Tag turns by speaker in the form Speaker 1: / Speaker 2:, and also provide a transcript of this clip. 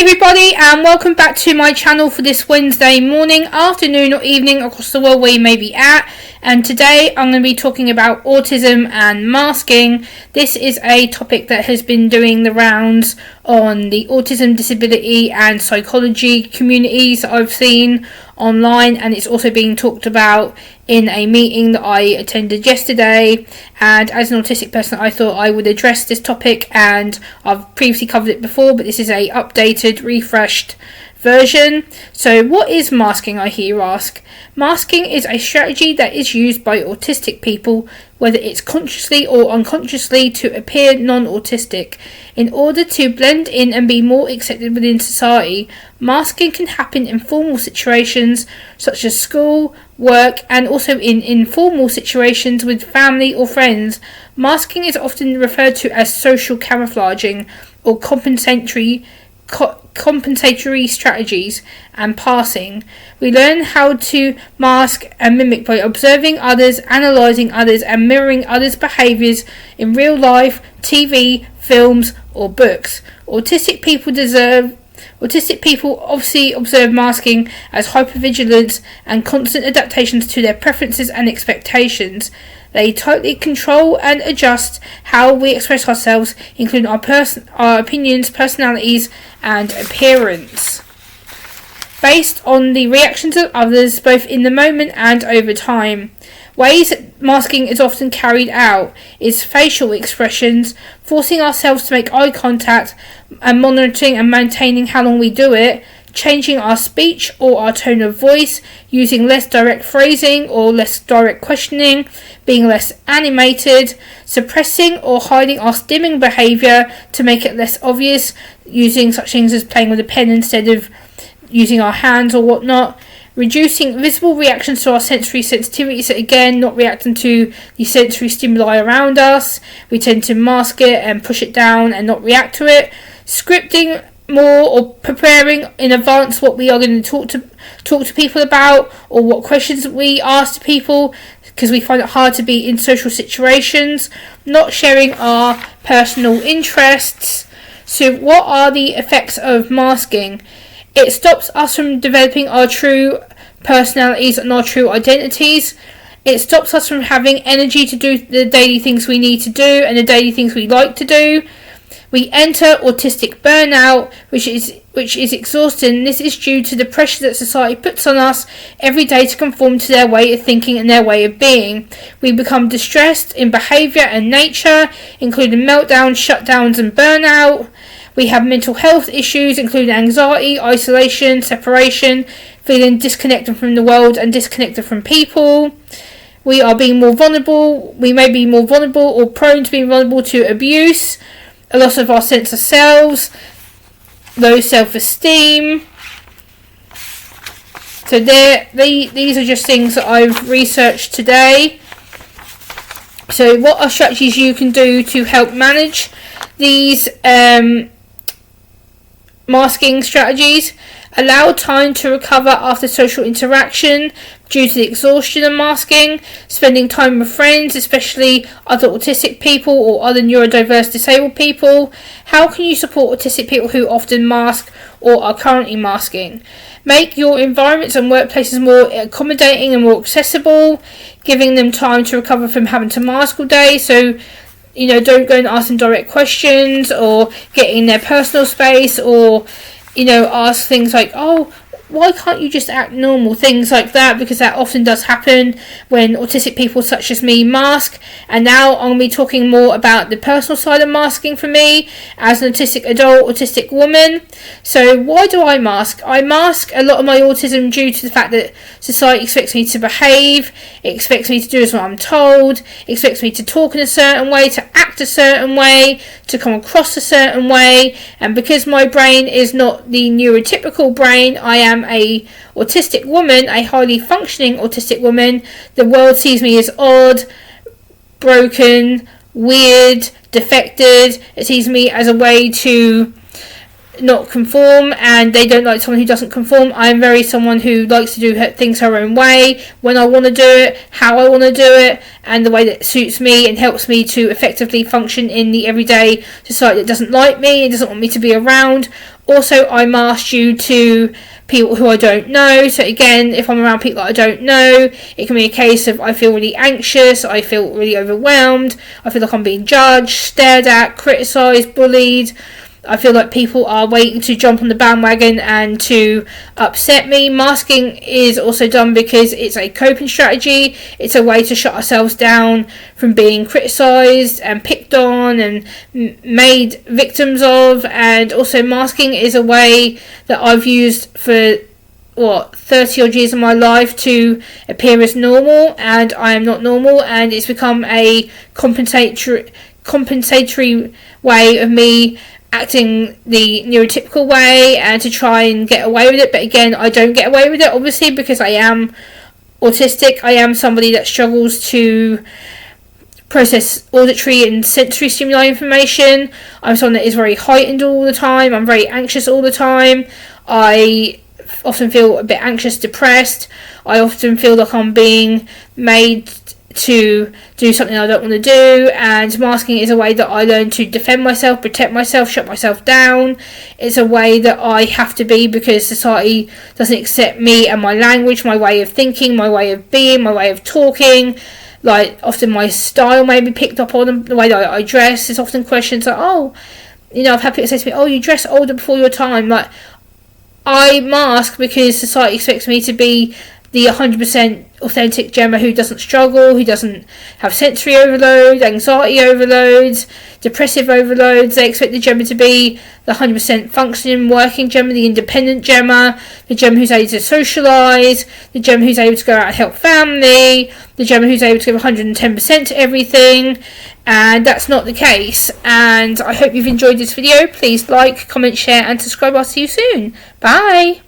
Speaker 1: Hey everybody, and welcome back to my channel for this Wednesday morning, afternoon or evening across the world where you may be at. And today I'm going to be talking about autism and masking. This is a topic that has been doing the rounds on the autism, disability and psychology communities that I've seen online, and it's also being talked about in a meeting that I attended yesterday. And as an autistic person, I thought I would address this topic, and I've previously covered it before, but this is a updated, refreshed version. So what is masking, I hear you ask? Masking is a strategy that is used by autistic people, whether it's consciously or unconsciously, to appear non-autistic. In order to blend in and be more accepted within society, masking can happen in formal situations such as school, work, and also in informal situations with family or friends. Masking is often referred to as social camouflaging or compensatory strategies and passing. We learn how to mask and mimic by observing others, analysing others, and mirroring others' behaviours in real life, TV, films, or books. Autistic people obviously observe masking as hypervigilance and constant adaptations to their preferences and expectations. They tightly control and adjust how we express ourselves, including our opinions, personalities, and appearance, based on the reactions of others, both in the moment and over time. Ways that masking is often carried out is facial expressions, forcing ourselves to make eye contact and monitoring and maintaining how long we do it, changing our speech or our tone of voice, using less direct phrasing or less direct questioning, being less animated, suppressing or hiding our stimming behaviour to make it less obvious, using such things as playing with a pen instead of using our hands or whatnot, reducing visible reactions to our sensory sensitivities, so again, not reacting to the sensory stimuli around us. We tend to mask it and push it down and not react to it. Scripting more or preparing in advance what we are going to talk to people about, or what questions we ask to people, because we find it hard to be in social situations. Not sharing our personal interests. So what are the effects of masking? It stops us from developing our true personalities and our true identities. It stops us from having energy to do the daily things we need to do and the daily things we like to do. We enter autistic burnout, which is exhausting. This is due to the pressure that society puts on us every day to conform to their way of thinking and their way of being. We become distressed in behaviour and nature, including meltdowns, shutdowns and burnout. We have mental health issues, including anxiety, isolation, separation, feeling disconnected from the world and disconnected from people. We are being more vulnerable. We may be more vulnerable or prone to being vulnerable to abuse, a loss of our sense of selves, low self-esteem. So these are just things that I've researched today. So what are strategies you can do to help manage these masking strategies? Allow time to recover after social interaction due to the exhaustion of masking. Spending time with friends, especially other autistic people or other neurodiverse disabled people. How can you support autistic people who often mask or are currently masking? Make your environments and workplaces more accommodating and more accessible, giving them time to recover from having to mask all day. So, don't go and ask them direct questions or get in their personal space, or ask things like, oh, why can't you just act normal? Things like that, because that often does happen when autistic people such as me mask. And now I'm going to be talking more about the personal side of masking for me as an autistic adult, autistic woman. So why do I mask? I mask a lot of my autism due to the fact that society expects me to behave, it expects me to do as I'm told, it expects me to talk in a certain way, to act a certain way, to come across a certain way. And because my brain is not the neurotypical brain, I am a autistic woman, a highly functioning autistic woman, the world sees me as odd, broken, weird, defected. It sees me as a way to not conform, and they don't like someone who doesn't conform. I'm very someone who likes to do things her own way, when I want to do it, how I want to do it, and the way that suits me and helps me to effectively function in the everyday society that doesn't like me and doesn't want me to be around. Also, I mask due to people who I don't know. So again, if I'm around people that I don't know, it can be a case of I feel really anxious, I feel really overwhelmed, I feel like I'm being judged, stared at, criticised, bullied. I feel like people are waiting to jump on the bandwagon and to upset me. Masking is also done because it's a coping strategy. It's a way to shut ourselves down from being criticised and picked on and made victims of. And also masking is a way that I've used for 30 odd years of my life to appear as normal, and I am not normal, and it's become a compensatory way of me acting the neurotypical way and to try and get away with it. But again, I don't get away with it, obviously, because I am autistic. I am somebody that struggles to process auditory and sensory stimuli information. I'm someone that is very heightened all the time. I'm very anxious all the time. I often feel a bit anxious, depressed. I often feel like I'm being made to do something I don't want to do, and masking is a way that I learn to defend myself, protect myself, shut myself down. It's a way that I have to be because society doesn't accept me and my language, my way of thinking, my way of being, my way of talking. Like, often my style may be picked up on, the way that I dress. There's often questions like, I've had people say to me, you dress older before your time. Like, I mask because society expects me to be the 100% authentic Gemma who doesn't struggle, who doesn't have sensory overload, anxiety overloads, depressive overloads. They expect the Gemma to be the 100% functioning, working Gemma, the independent Gemma, the Gemma who's able to socialise, the Gemma who's able to go out and help family, the Gemma who's able to give 110% to everything. And that's not the case. And I hope you've enjoyed this video. Please like, comment, share and subscribe. I'll see you soon. Bye.